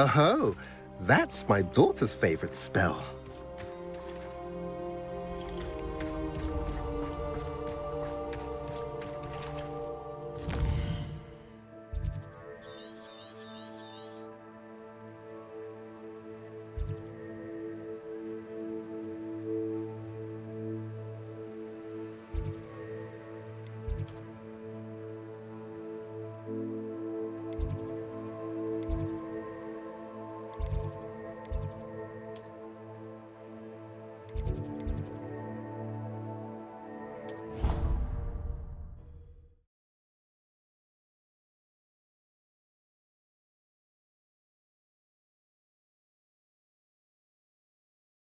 Oh, that's my daughter's favorite spell.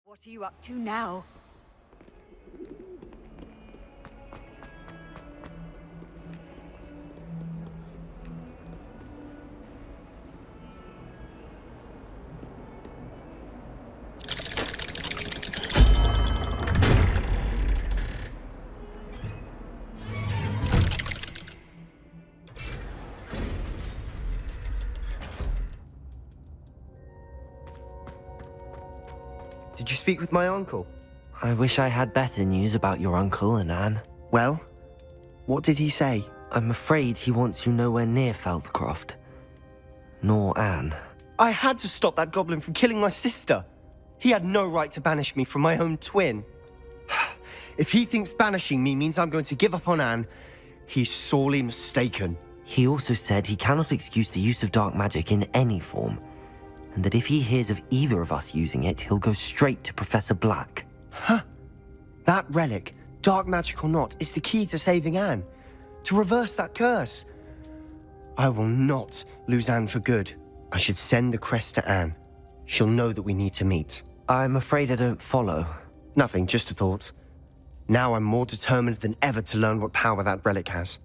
What are you up to now? Did you speak with my uncle? I wish I had better news about your uncle and Anne. Well, what did he say? I'm afraid he wants you nowhere near Feldcroft. Nor Anne. I had to stop that goblin from killing my sister. He had no right to banish me from my own twin. If he thinks banishing me means I'm going to give up on Anne, he's sorely mistaken. He also said he cannot excuse the use of dark magic in any form, and that if he hears of either of us using it, he'll go straight to Professor Black. Huh? That relic, dark magic or not, is the key to saving Anne. To reverse that curse. I will not lose Anne for good. I should send the crest to Anne. She'll know that we need to meet. I'm afraid I don't follow. Nothing, just a thought. Now I'm more determined than ever to learn what power that relic has.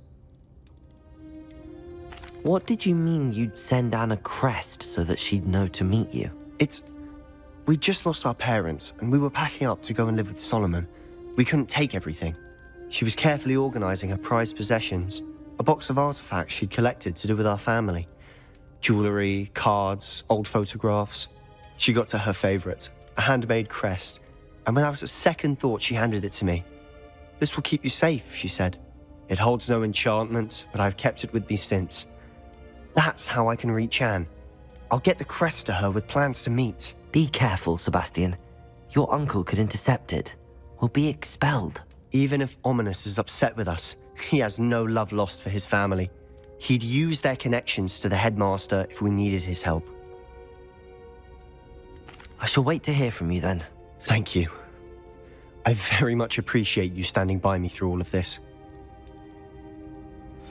What did you mean you'd send Anne a crest so that she'd know to meet you? We just lost our parents, and we were packing up to go and live with Solomon. We couldn't take everything. She was carefully organizing her prized possessions, a box of artifacts she'd collected to do with our family. Jewelry, cards, old photographs. She got to her favorite, a handmade crest, and without a second thought, she handed it to me. "This will keep you safe," she said. "It holds no enchantment, but I've kept it with me since. That's how I can reach Anne. I'll get the crest to her with plans to meet." Be careful, Sebastian. Your uncle could intercept it. We'll be expelled. Even if Ominous is upset with us, he has no love lost for his family. He'd use their connections to the headmaster if we needed his help. I shall wait to hear from you then. Thank you. I very much appreciate you standing by me through all of this.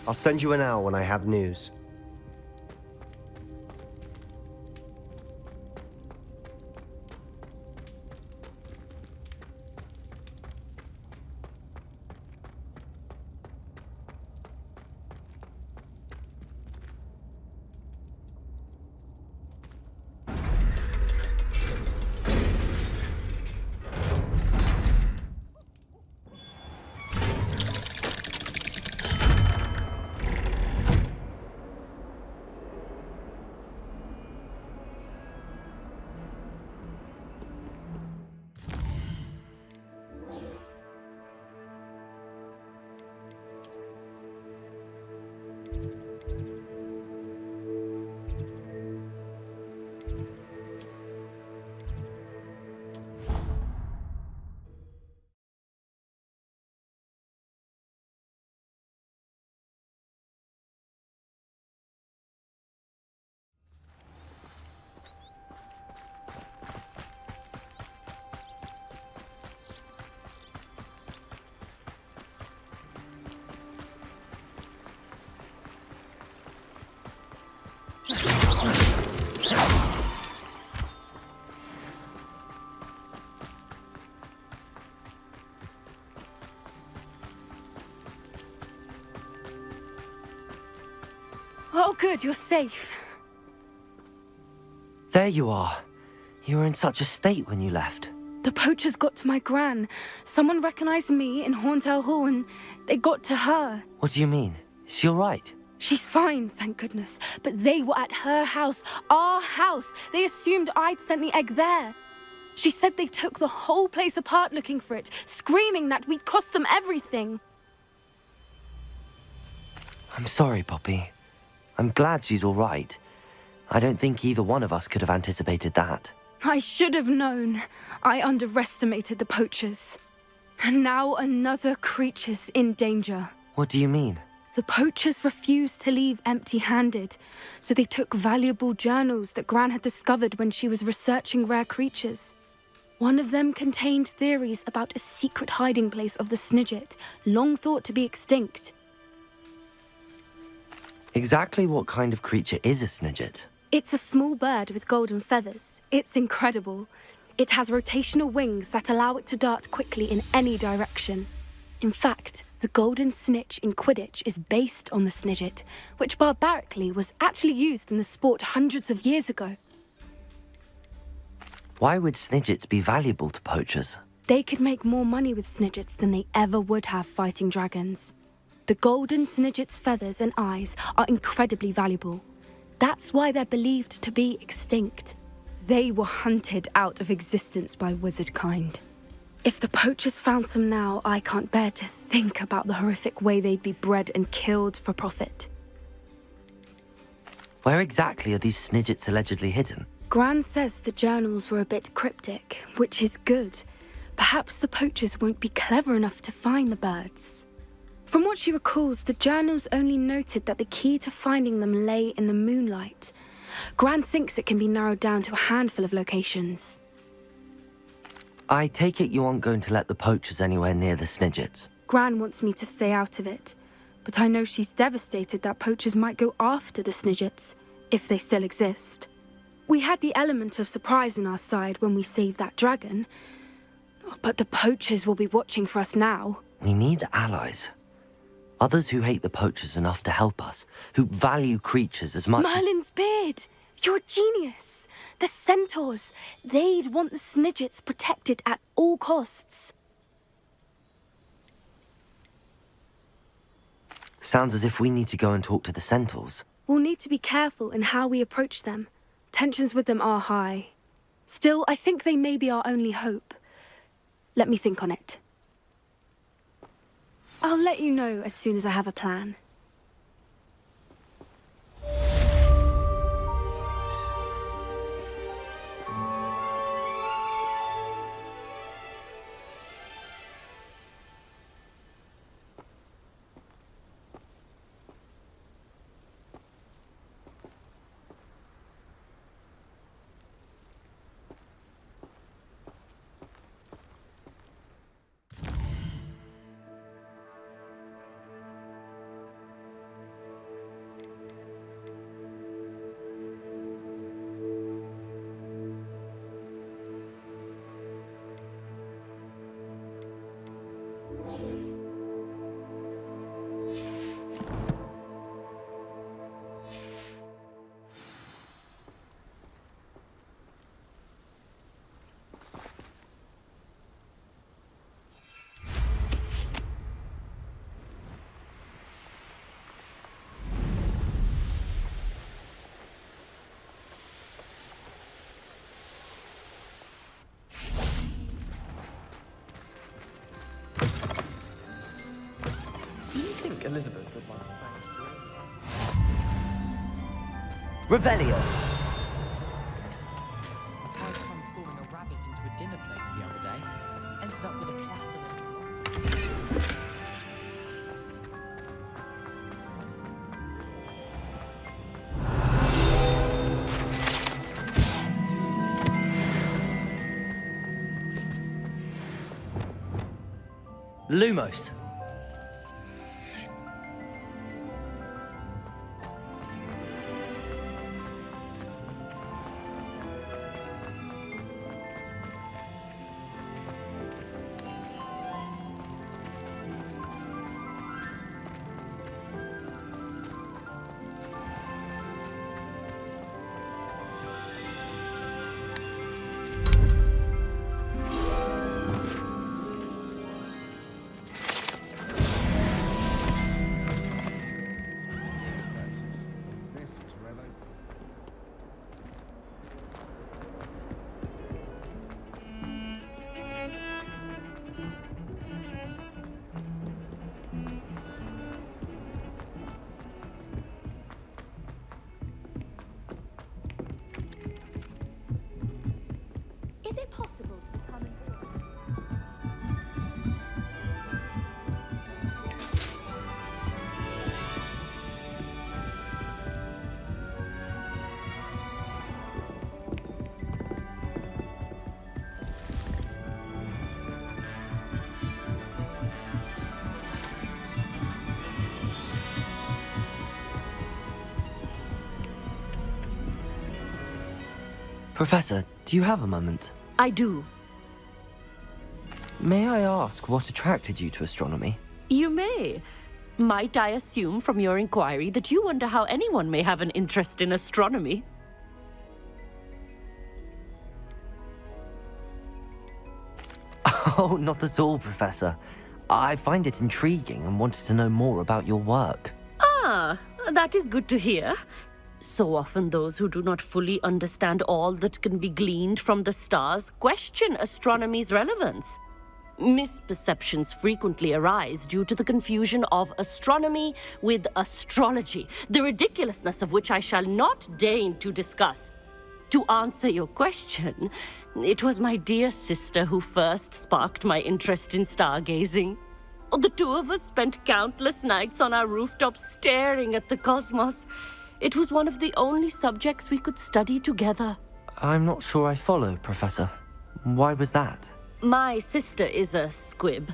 I'll send you an owl when I have news. Oh, good, you're safe. There you are. You were in such a state when you left. The poachers got to my gran. Someone recognized me in Horntail Hall and they got to her. What do you mean? Is she all right? She's fine, thank goodness. But they were at her house, our house. They assumed I'd sent the egg there. She said they took the whole place apart looking for it, screaming that we'd cost them everything. I'm sorry, Poppy. I'm glad she's all right. I don't think either one of us could have anticipated that. I should have known. I underestimated the poachers. And now another creature's in danger. What do you mean? The poachers refused to leave empty-handed, so they took valuable journals that Gran had discovered when she was researching rare creatures. One of them contained theories about a secret hiding place of the Snidget, long thought to be extinct. Exactly what kind of creature is a Snidget? It's a small bird with golden feathers. It's incredible. It has rotational wings that allow it to dart quickly in any direction. In fact, the golden snitch in Quidditch is based on the Snidget, which barbarically was actually used in the sport hundreds of years ago. Why would Snidgets be valuable to poachers? They could make more money with Snidgets than they ever would have fighting dragons. The golden Snidget's feathers and eyes are incredibly valuable. That's why they're believed to be extinct. They were hunted out of existence by wizard kind. If the poachers found some now, I can't bear to think about the horrific way they'd be bred and killed for profit. Where exactly are these Snidgets allegedly hidden? Gran says the journals were a bit cryptic, which is good. Perhaps the poachers won't be clever enough to find the birds. From what she recalls, the journals only noted that the key to finding them lay in the moonlight. Gran thinks it can be narrowed down to a handful of locations. I take it you aren't going to let the poachers anywhere near the Snidgets. Gran wants me to stay out of it, but I know she's devastated that poachers might go after the Snidgets, if they still exist. We had the element of surprise on our side when we saved that dragon, but the poachers will be watching for us now. We need allies. Others who hate the poachers enough to help us, who value creatures as much as... Merlin's beard! You're a genius! The centaurs! They'd want the Snidgets protected at all costs. Sounds as if we need to go and talk to the centaurs. We'll need to be careful in how we approach them. Tensions with them are high. Still, I think they may be our only hope. Let me think on it. I'll let you know as soon as I have a plan. Elizabeth would like to thank Revelio! I was transforming a rabbit into a dinner plate the other day. Ended up with a platter of... Lumos. Is it possible to become involved? Professor, do you have a moment? I do. May I ask what attracted you to astronomy? You may. Might I assume from your inquiry that you wonder how anyone may have an interest in astronomy? Oh, not at all, Professor. I find it intriguing and wanted to know more about your work. Ah, that is good to hear. So often those who do not fully understand all that can be gleaned from the stars question astronomy's relevance. Misperceptions frequently arise due to the confusion of astronomy with astrology, the ridiculousness of which I shall not deign to discuss. To answer your question, it was my dear sister who first sparked my interest in stargazing. The two of us spent countless nights on our rooftops staring at the cosmos. It was one of the only subjects we could study together. I'm not sure I follow, Professor. Why was that? My sister is a squib.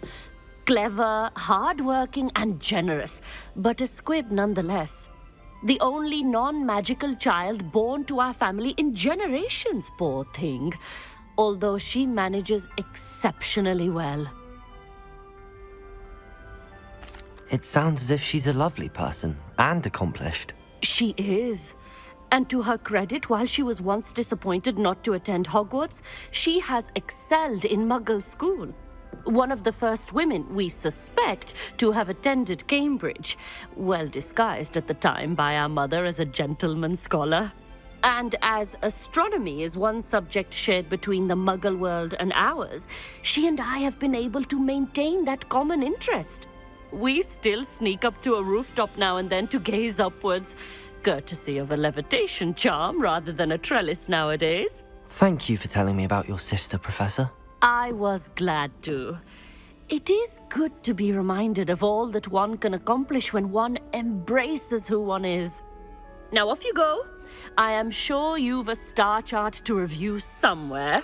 Clever, hardworking, and generous, but a squib nonetheless. The only non-magical child born to our family in generations, poor thing. Although she manages exceptionally well. It sounds as if she's a lovely person and accomplished. She is. And to her credit, while she was once disappointed not to attend Hogwarts, she has excelled in Muggle school. One of the first women, we suspect, to have attended Cambridge, well disguised at the time by our mother as a gentleman scholar. And as astronomy is one subject shared between the Muggle world and ours, she and I have been able to maintain that common interest. We still sneak up to a rooftop now and then to gaze upwards, courtesy of a levitation charm rather than a trellis nowadays. Thank you for telling me about your sister, Professor. I was glad to. It is good to be reminded of all that one can accomplish when one embraces who one is. Now off you go. I am sure you've a star chart to review somewhere.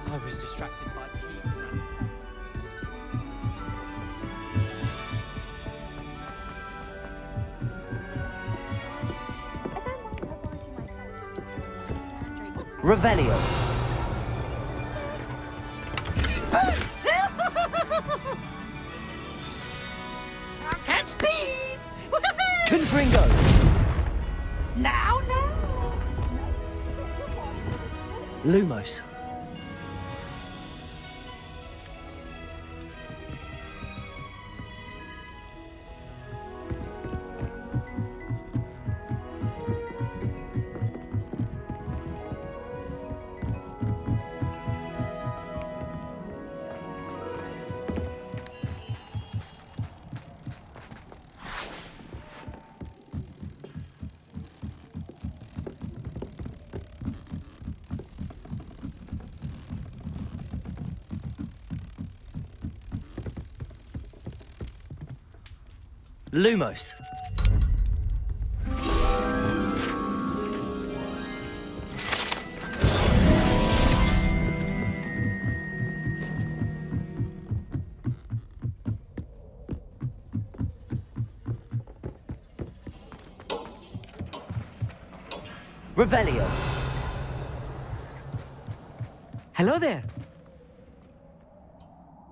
I was distracted by the heat around. Revelio. Can't speed! Confringo. Now! Lumos. Lumos. Revelio. Hello there.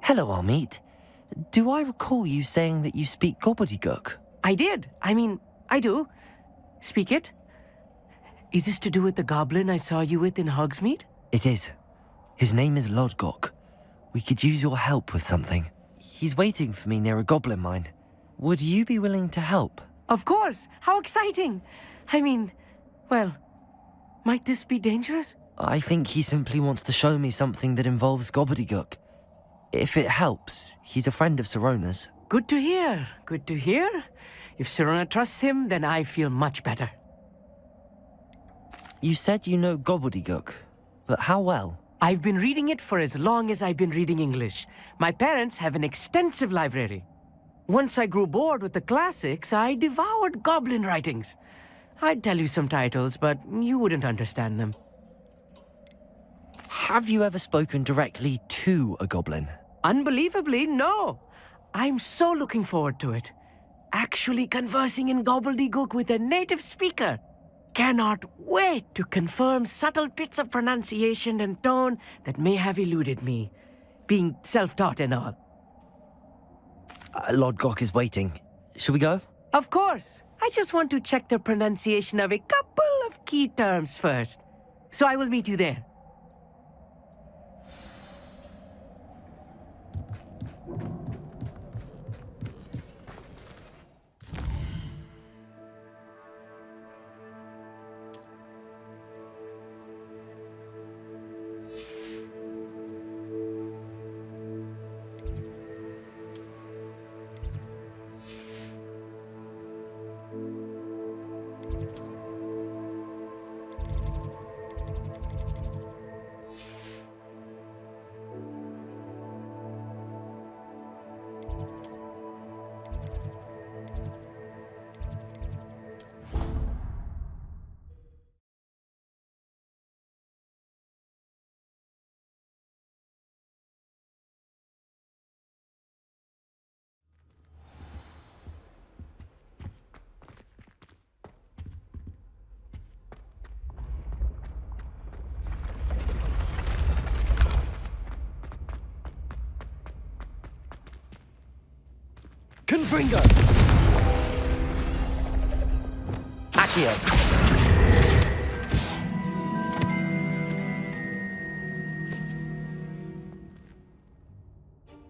Hello, Armeet. Do I recall you saying that you speak gobbledygook? I did. I do. Speak it. Is this to do with the goblin I saw you with in Hogsmeade? It is. His name is Lodgok. We could use your help with something. He's waiting for me near a goblin mine. Would you be willing to help? Of course. How exciting. Well, might this be dangerous? I think he simply wants to show me something that involves gobbledygook. If it helps, he's a friend of Sirona's. Good to hear. Good to hear. If Sirona trusts him, then I feel much better. You said you know gobbledygook, but how well? I've been reading it for as long as I've been reading English. My parents have an extensive library. Once I grew bored with the classics, I devoured goblin writings. I'd tell you some titles, but you wouldn't understand them. Have you ever spoken directly to a goblin? Unbelievably, no. I'm so looking forward to it. Actually conversing in gobbledygook with a native speaker. Cannot wait to confirm subtle bits of pronunciation and tone that may have eluded me, being self-taught and all. Lord Gok is waiting. Shall we go? Of course. I just want to check the pronunciation of a couple of key terms first. So I will meet you there. Confringo! Accio!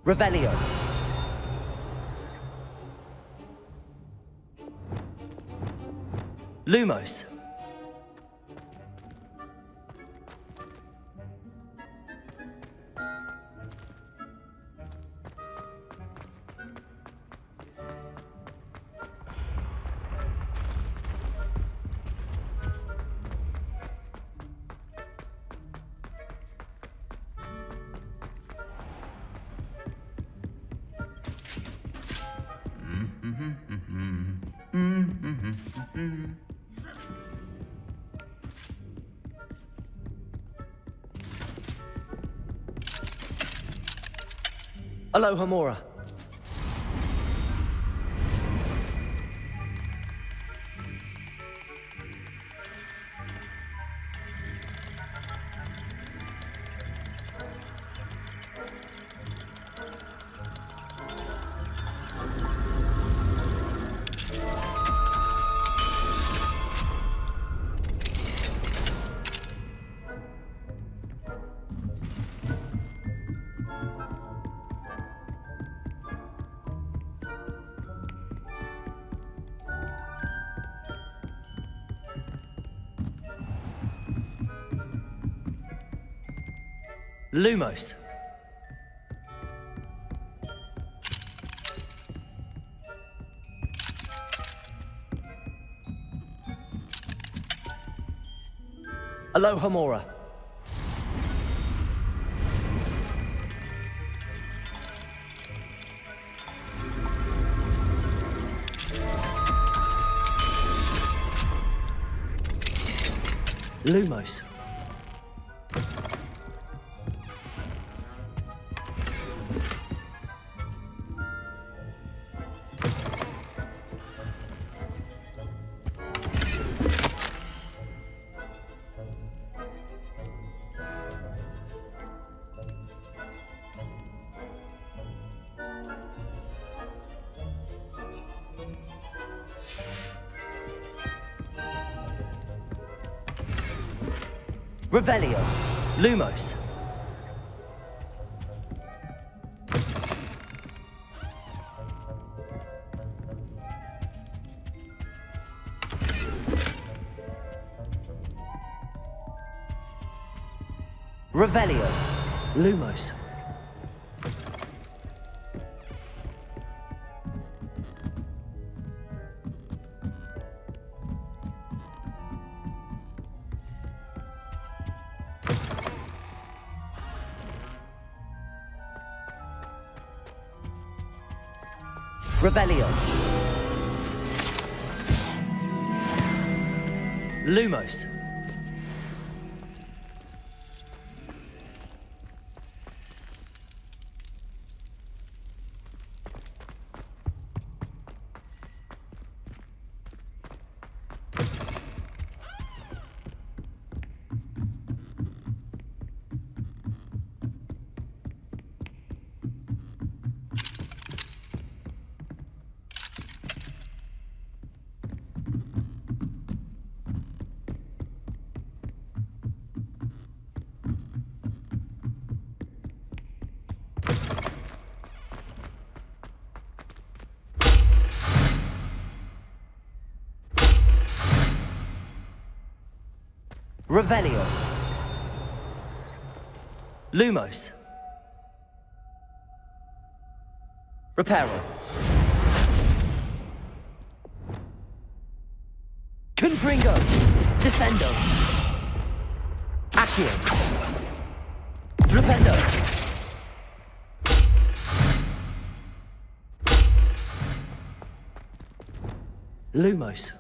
Revelio! Lumos! Aloha Mora. Lumos. Aloha Mora. Lumos. Revelio. Lumos. Revelio. Lumos. Rebellion. Lumos. Revelio. Lumos. Reparo. Confringo. Descendo. Accio. Flipendo. Lumos.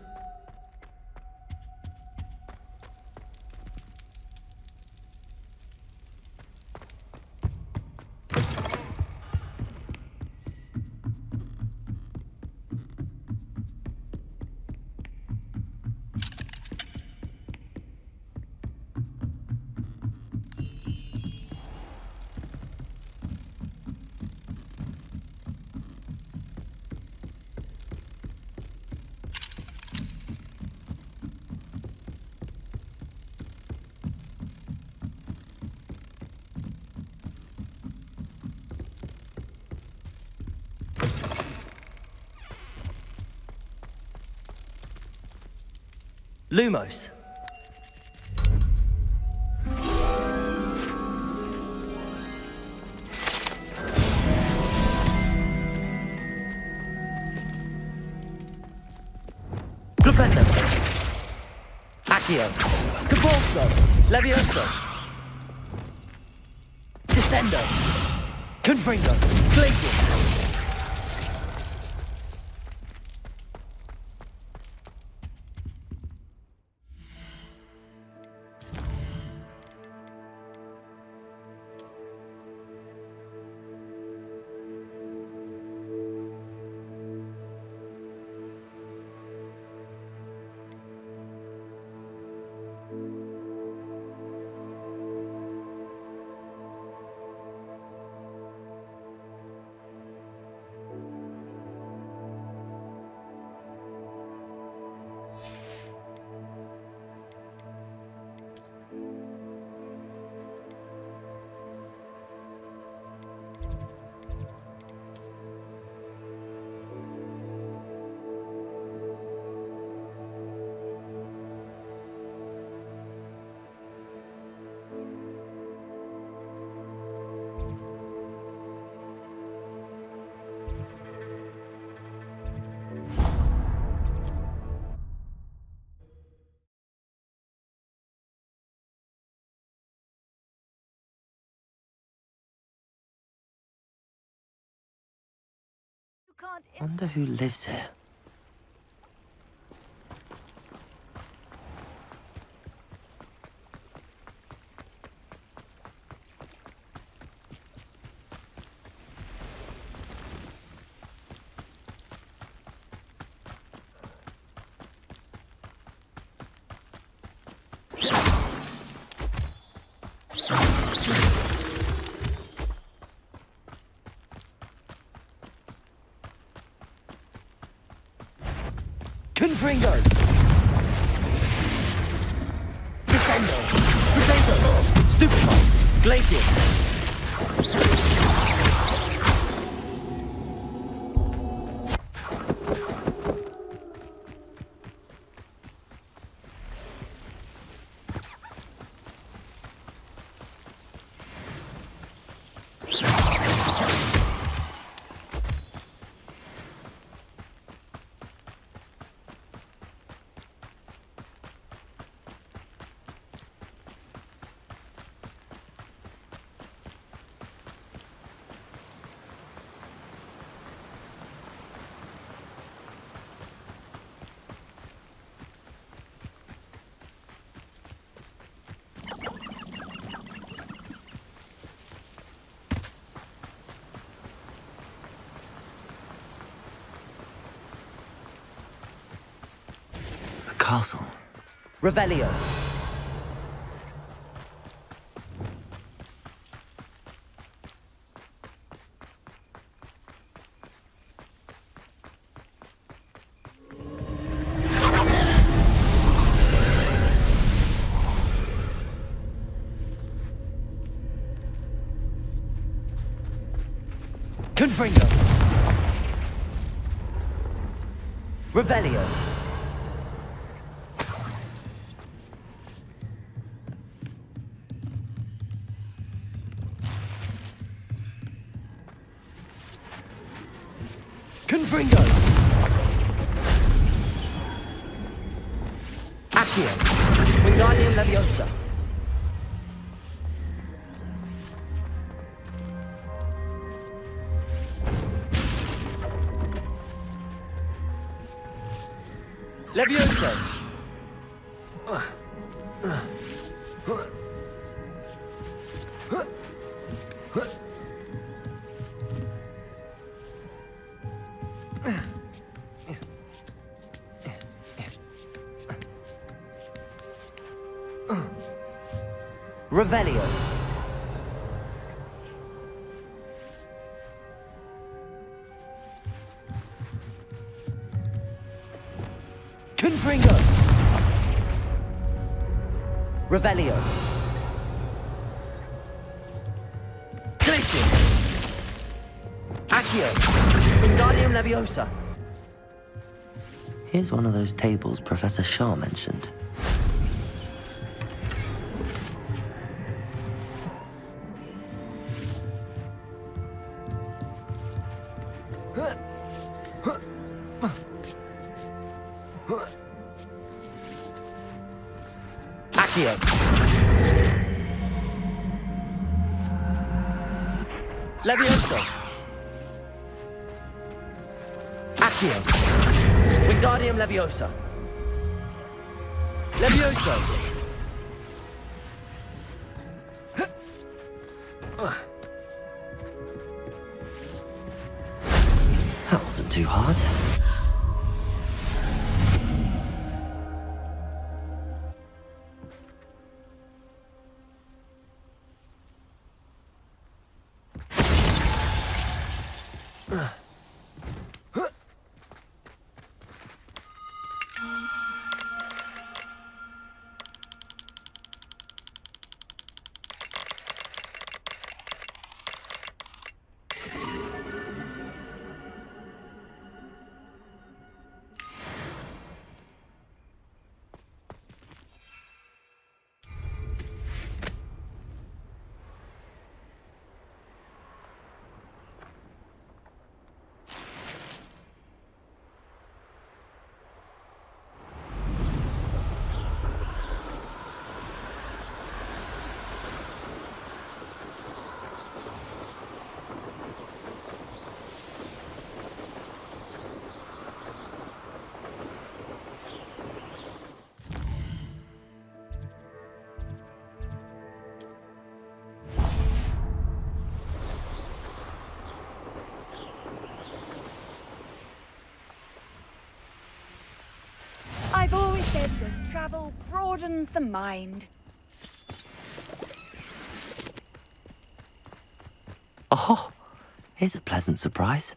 Lumos. Flipendo. Accio. Capolso. Levioso. Descendo. Confringo. Glacius. Wonder who lives here. Confringo! Descendo! Crusader! Stupefy! Glacius! castle. Revelio. Confringo. Revelio. Confringo. Accio. Wingardium Leviosa. Levioso. Revelio. Confringo. Revelio. Glacius. Accio. Wingardium Leviosa. Here's one of those tables Professor Shah mentioned. Accio. Levioso. Accio. Wingardium Leviosa. Levioso. That wasn't too hard. I've always said that travel broadens the mind. Oh, here's a pleasant surprise.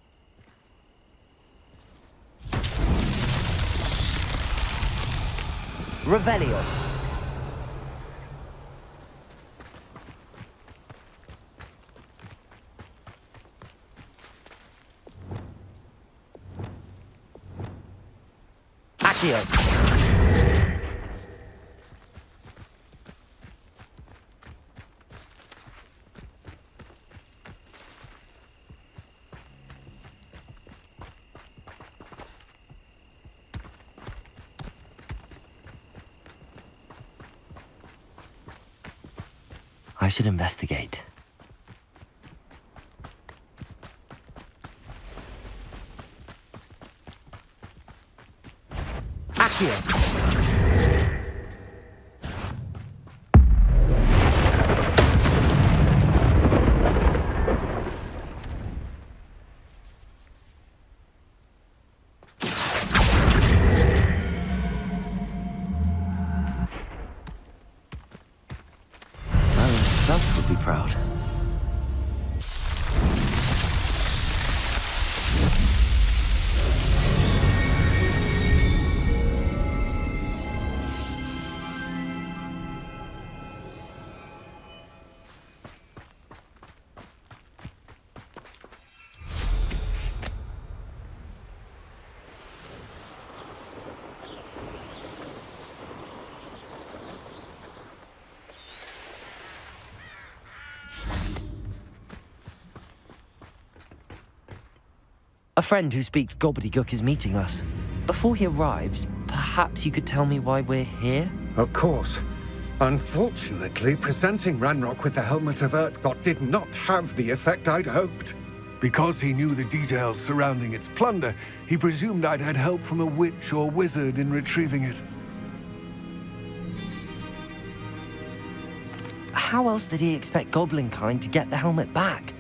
Revelio. Accio. I should investigate. Accio. A friend who speaks gobbledygook is meeting us. Before he arrives, perhaps you could tell me why we're here? Of course. Unfortunately, presenting Ranrock with the Helmet of Urtkot did not have the effect I'd hoped. Because he knew the details surrounding its plunder, he presumed I'd had help from a witch or wizard in retrieving it. How else did he expect Goblinkind to get the helmet back?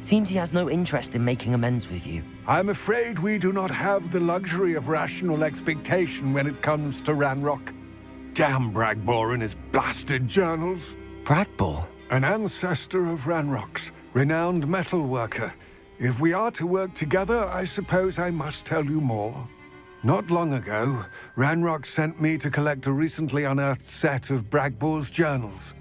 Seems he has no interest in making amends with you. I'm afraid we do not have the luxury of rational expectation when it comes to Ranrock. Damn Bragbor and his blasted journals. Bragbor? An ancestor of Ranrock's, renowned metal worker. If we are to work together, I suppose I must tell you more. Not long ago, Ranrock sent me to collect a recently unearthed set of Bragbor's journals.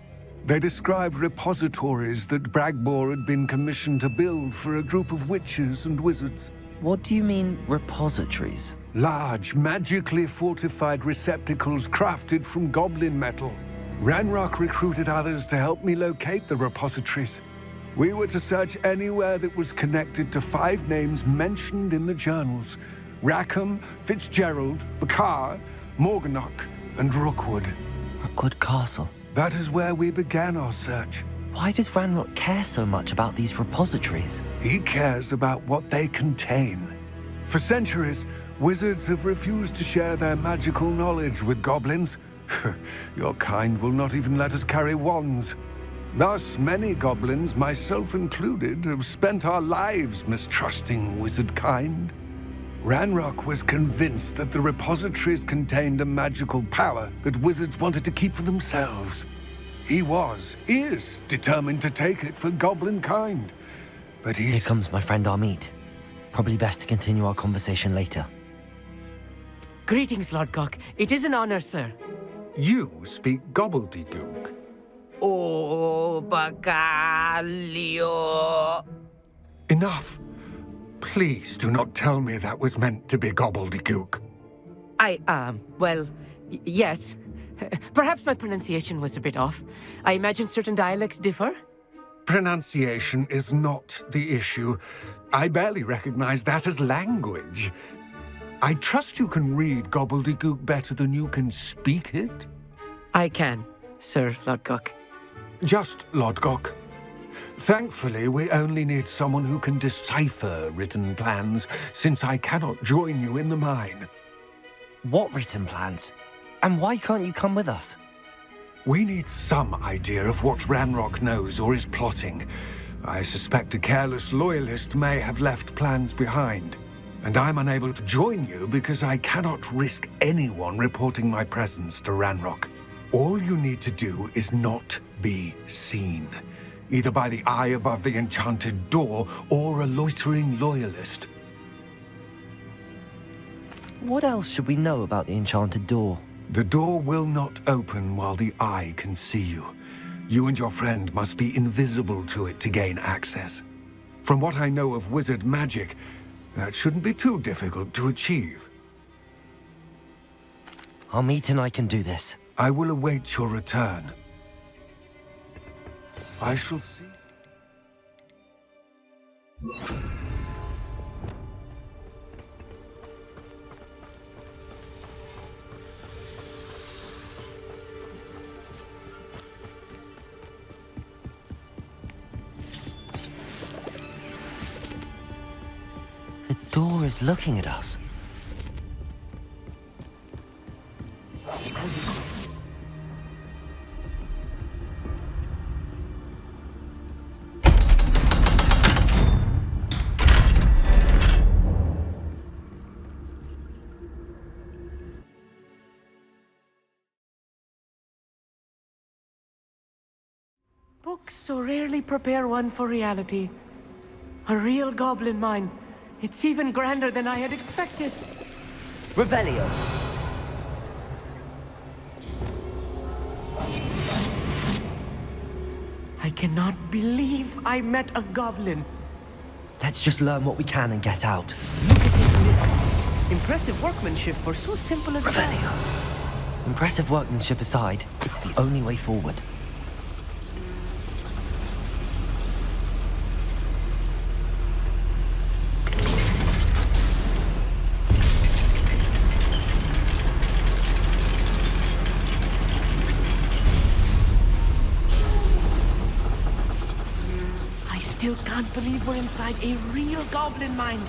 They described repositories that Bragbor had been commissioned to build for a group of witches and wizards. What do you mean, repositories? Large, magically fortified receptacles crafted from goblin metal. Ranrock recruited others to help me locate the repositories. We were to search anywhere that was connected to 5 names mentioned in the journals: Rackham, Fitzgerald, Bakar, Morganach, and Rookwood. Rookwood Castle. That is where we began our search. Why does Ranrock care so much about these repositories? He cares about what they contain. For centuries, wizards have refused to share their magical knowledge with goblins. Your kind will not even let us carry wands. Thus, many goblins, myself included, have spent our lives mistrusting wizard kind. Ranrock was convinced that the repositories contained a magical power that wizards wanted to keep for themselves. He is determined to take it for goblin kind. But Here comes my friend Amit. Probably best to continue our conversation later. Greetings, Lord Cock. It is an honor, sir. You speak gobbledygook. Oh, Bacalio. Enough. Please do not tell me that was meant to be gobbledygook. Yes. Perhaps my pronunciation was a bit off. I imagine certain dialects differ. Pronunciation is not the issue. I barely recognize that as language. I trust you can read gobbledygook better than you can speak it? I can, Sir Lodgok. Just Lodgok. Thankfully, we only need someone who can decipher written plans, since I cannot join you in the mine. What written plans? And why can't you come with us? We need some idea of what Ranrock knows or is plotting. I suspect a careless loyalist may have left plans behind. And I'm unable to join you because I cannot risk anyone reporting my presence to Ranrock. All you need to do is not be seen, either by the eye above the enchanted door or a loitering loyalist. What else should we know about the enchanted door? The door will not open while the eye can see you. You and your friend must be invisible to it to gain access. From what I know of wizard magic, that shouldn't be too difficult to achieve. Amit and I can do this. I will await your return. I shall see. The door is looking at us. Books so rarely prepare one for reality. A real goblin mine. It's even grander than I had expected. Revelio. I cannot believe I met a goblin. Let's just learn what we can and get out. Look at this myth. Impressive workmanship for so simple a Revelio. task. Impressive workmanship aside, it's the only way forward. still can't believe we're inside a real goblin mine.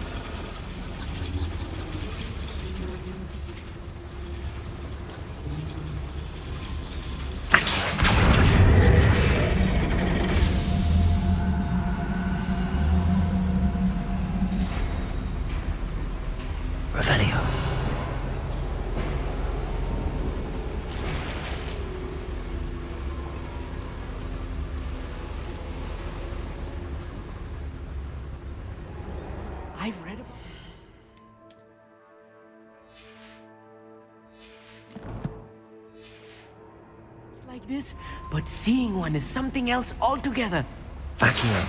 Revelio. I've read about it's like this, but seeing one is something else altogether. Accio.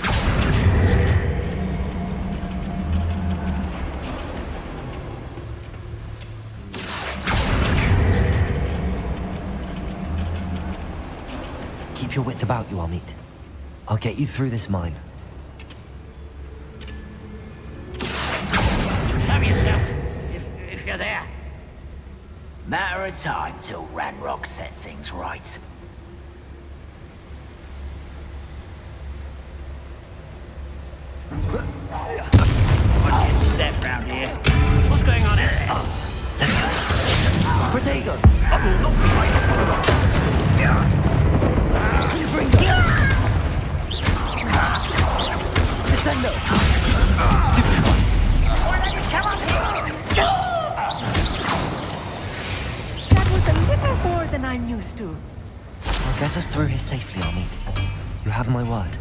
Keep your wits about you, Amit. I'll get you through this mine. Show yourself, if you're there. Matter of time till Ranrock sets things right. Watch your step round here. What's going on here? Protego! Look behind Descendo! Why don't you come up here? That was a little more than I'm used to. I'll get us through here safely, Amit. You have my word.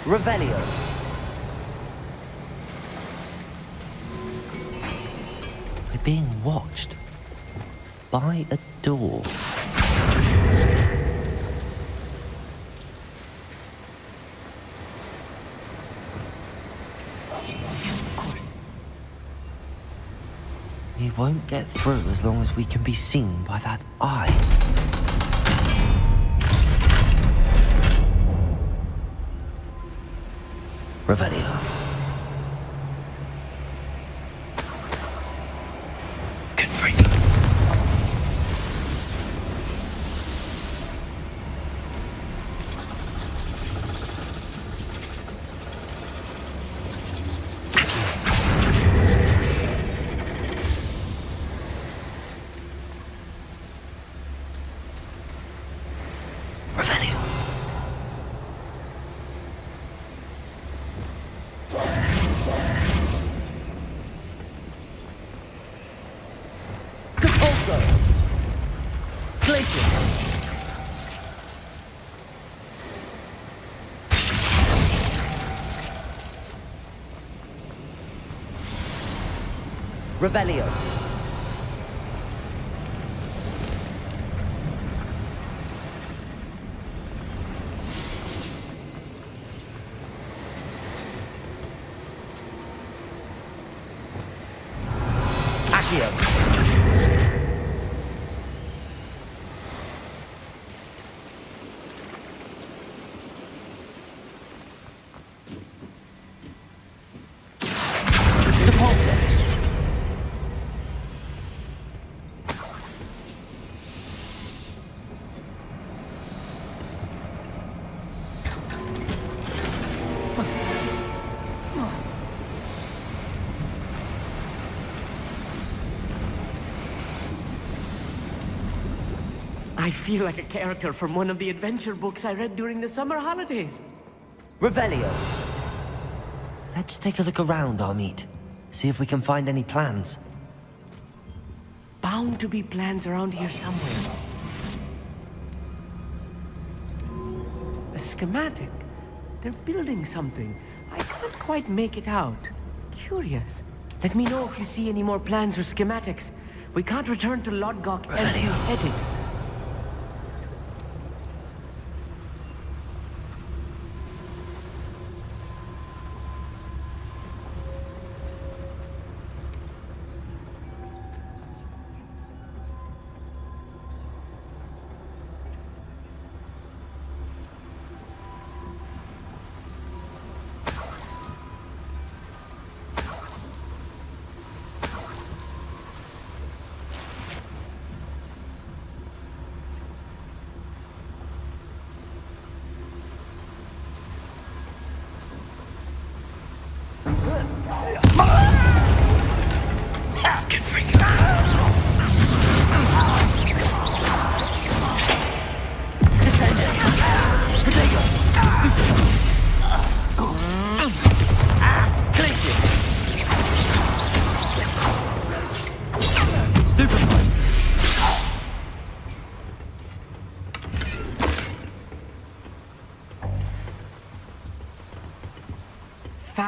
Revelio. We're being watched by a door. Yes, of course. We won't get through as long as we can be seen by that eye. Revelio. Good freak. Revelio. Compulso. Glacius. Revelio. Accio. Depulso. I feel like a character from one of the adventure books I read during the summer holidays. Revelio. Let's take a look around, Amit. See if we can find any plans. Bound to be plans around here somewhere. A schematic. They're building something. I can't quite make it out. Curious. Let me know if you see any more plans or schematics. We can't return to Lodgok empty-headed.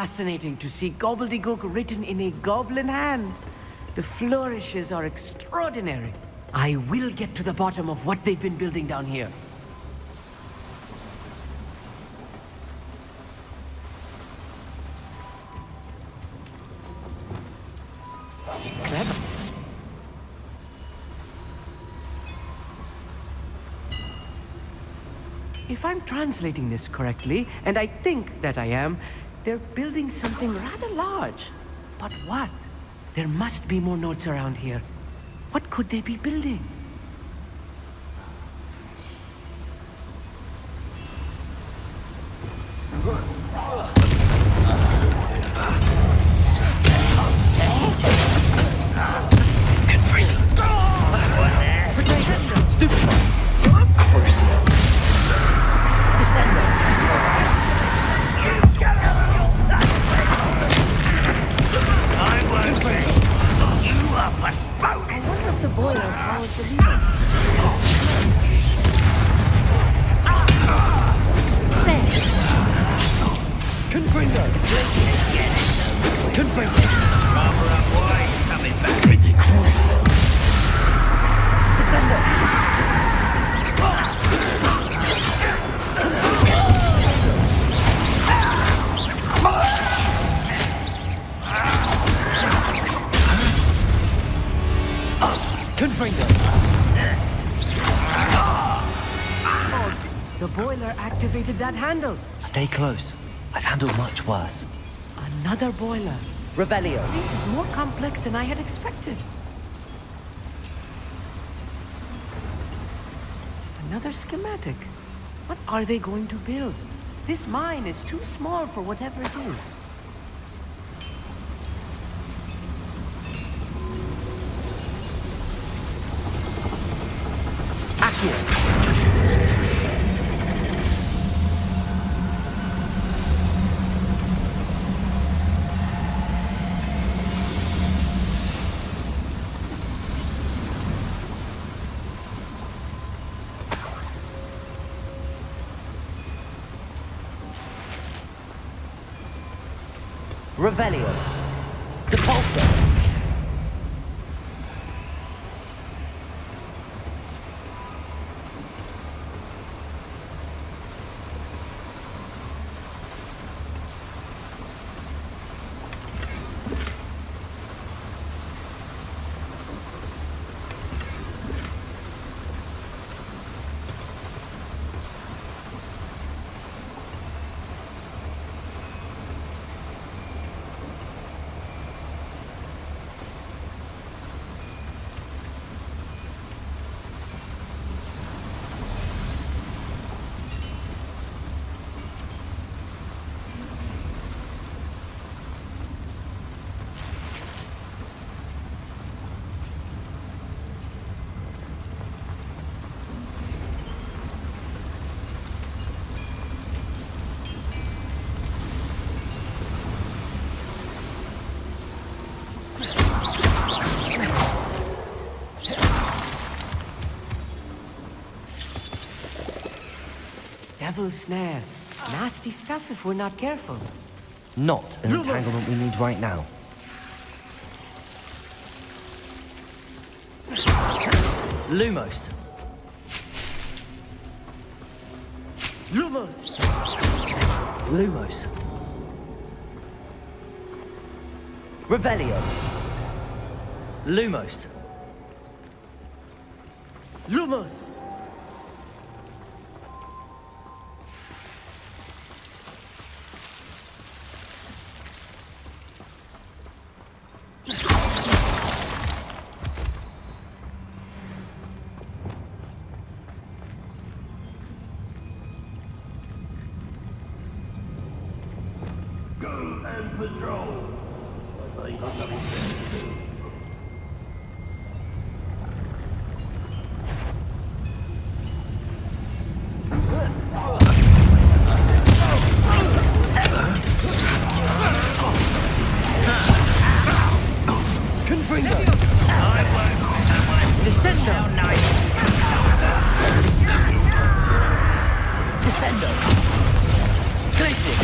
fascinating to see gobbledygook written in a goblin hand. The flourishes are extraordinary. I will get to the bottom of what they've been building down here. Clever. If I'm translating this correctly, and I think that I am, they're building something rather large. But what? There must be more notes around here. What could they be building? The boiler activated that handle. Stay close. I've handled much worse. Another boiler. Revelio. This is more complex than I had expected. Another schematic. What are they going to build? This mine is too small for whatever it is. Revelio. Depulso. Devil's snare. Nasty stuff if we're not careful. Not an entanglement we need right now. Lumos. Lumos! Lumos. Revelio. Lumos. Lumos! Descendo! Glacius!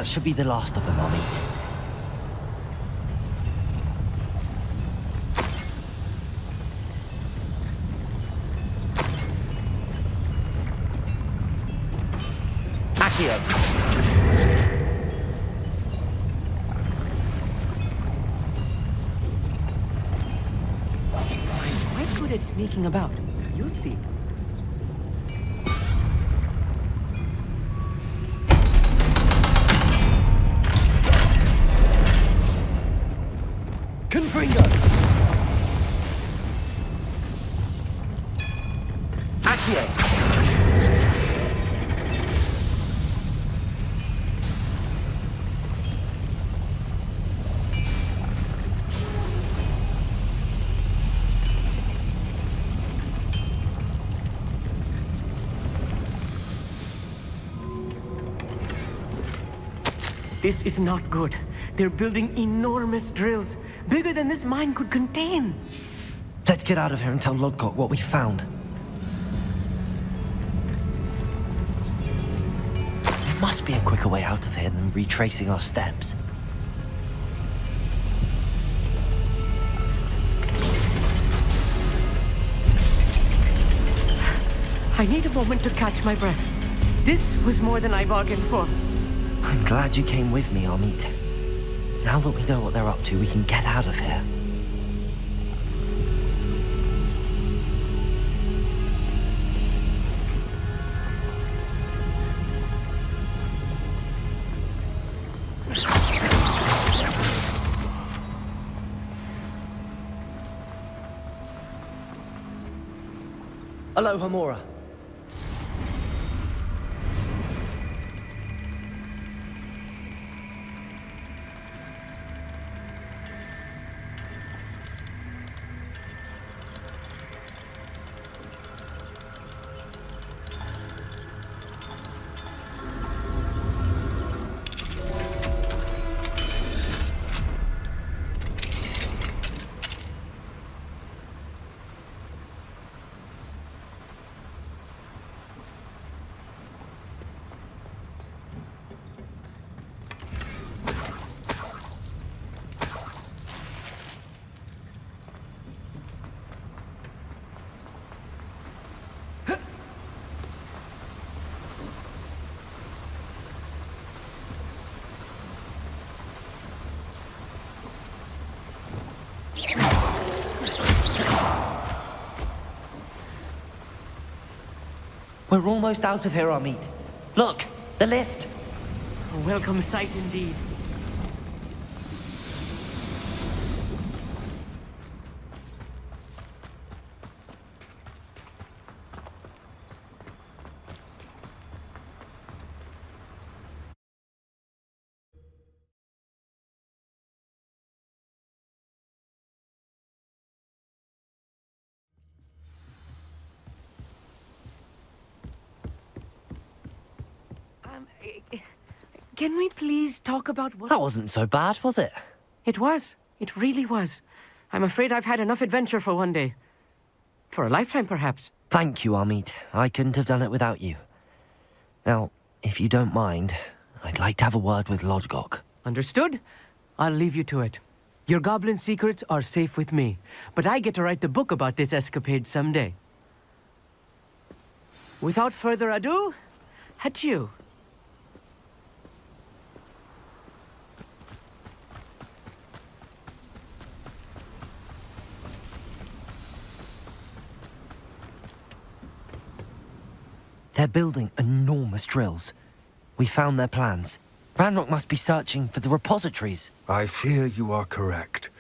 That should be the last of them, Amit. Accio! I'm quite good at sneaking about. You'll see. Confringo! Accio! This is not good. They're building enormous drills, bigger than this mine could contain. Let's get out of here and tell Lodgok what we found. There must be a quicker way out of here than retracing our steps. I need a moment to catch my breath. This was more than I bargained for. I'm glad you came with me, Amit. Now that we know what they're up to, we can get out of here. Hello, Hamura. We're almost out of here, Amit. Look, the lift. A welcome sight indeed. Can we please talk about what... That wasn't so bad, was it? It was. It really was. I'm afraid I've had enough adventure for one day. For a lifetime, perhaps. Thank you, Amit. I couldn't have done it without you. Now, if you don't mind, I'd like to have a word with Lodgok. Understood? I'll leave you to it. Your goblin secrets are safe with me, but I get to write the book about this escapade someday. Without further ado, adieu. They're building enormous drills. We found their plans. Ranrock must be searching for the repositories. I fear you are correct.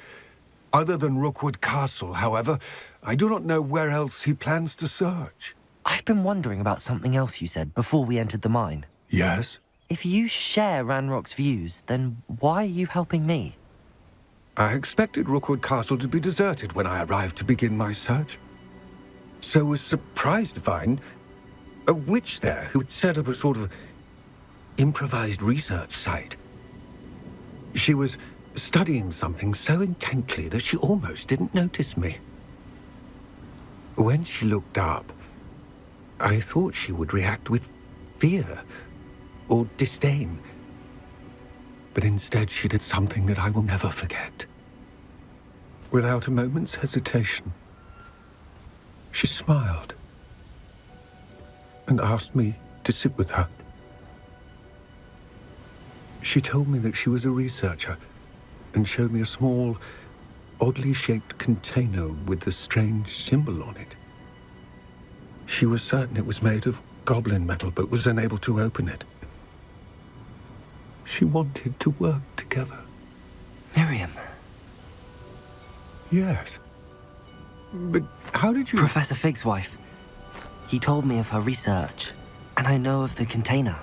Other than Rookwood Castle, however, I do not know where else he plans to search. I've been wondering about something else you said before we entered the mine. Yes? If you share Ranrock's views, then why are you helping me? I expected Rookwood Castle to be deserted when I arrived to begin my search. So was surprised to find a witch there who had set up a sort of improvised research site. She was studying something so intently that she almost didn't notice me. When she looked up, I thought she would react with fear or disdain. But instead, she did something that I will never forget. Without a moment's hesitation, she smiled and asked me to sit with her. She told me that she was a researcher and showed me a small, oddly shaped container with a strange symbol on it. She was certain it was made of goblin metal, but was unable to open it. She wanted to work together. Miriam. Yes. But how did you... Professor Fig's wife. He told me of her research, and I know of the container.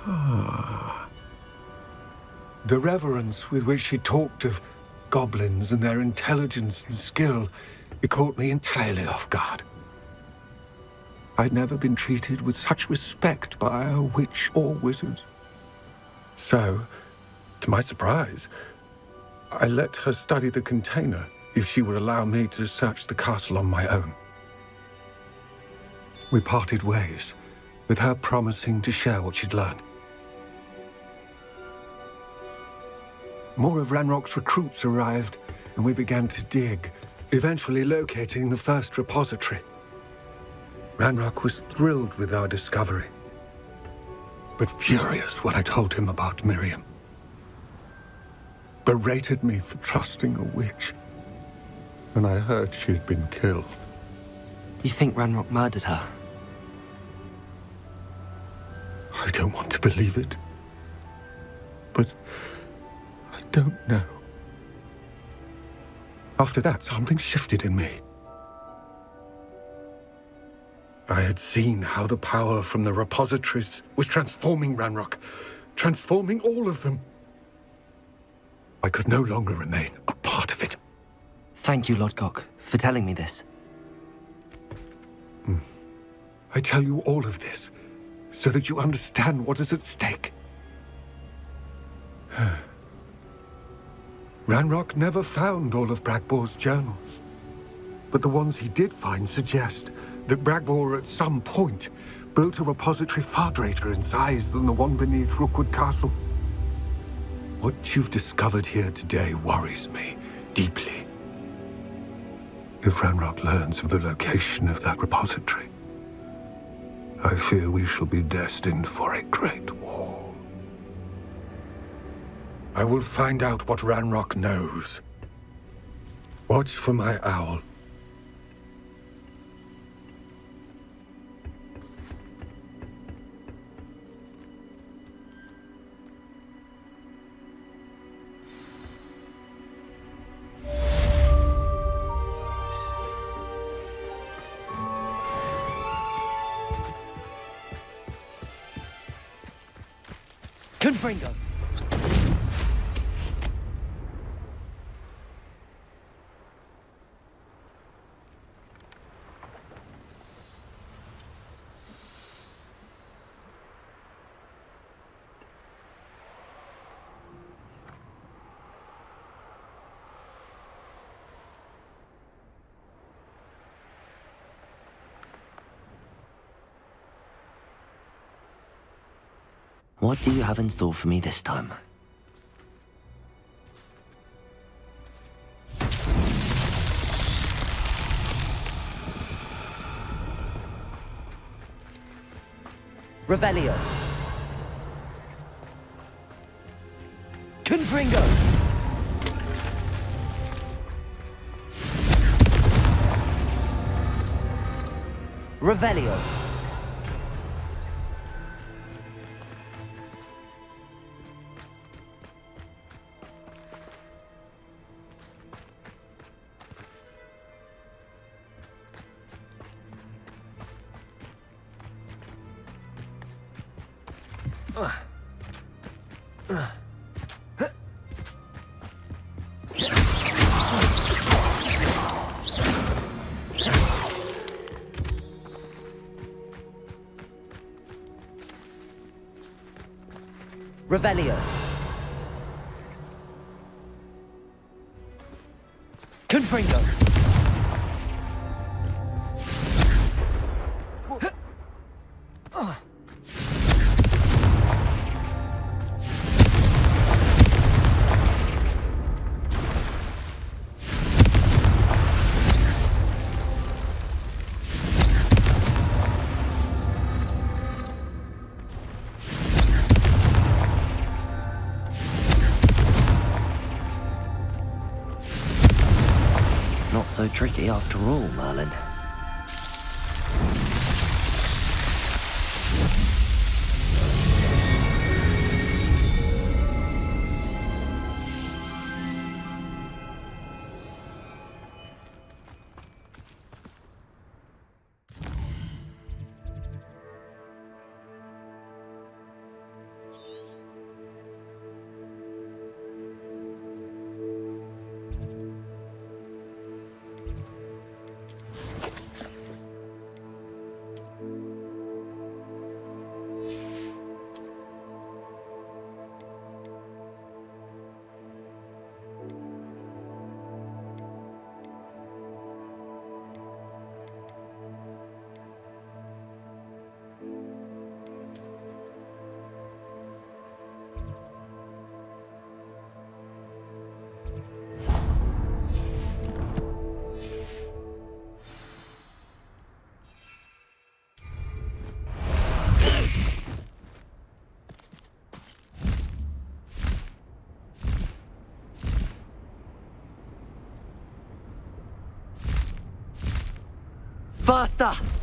Ah. The reverence with which she talked of goblins and their intelligence and skill, it caught me entirely off guard. I'd never been treated with such respect by a witch or wizard. So, to my surprise, I let her study the container if she would allow me to search the castle on my own. We parted ways, with her promising to share what she'd learned. More of Ranrock's recruits arrived, and we began to dig, eventually locating the first repository. Ranrock was thrilled with our discovery, but furious when I told him about Miriam. Berated me for trusting a witch, and I heard she'd been killed. You think Ranrock murdered her? I don't want to believe it, but I don't know. After that, something shifted in me. I had seen how the power from the repositories was transforming Ranrock, transforming all of them. I could no longer remain a part of it. Thank you, Lodgok, for telling me this. I tell you all of this so that you understand what is at stake. Ranrock never found all of Bragbor's journals, but the ones he did find suggest that Bragbor at some point built a repository far greater in size than the one beneath Rookwood Castle. What you've discovered here today worries me deeply. If Ranrock learns of the location of that repository, I fear we shall be destined for a great war. I will find out what Ranrock knows. Watch for my owl. Confringo! What do you have in store for me this time? Revelio. Confringo. Revelio. Revelio. Confringo. so tricky after all, Merlin. Faster!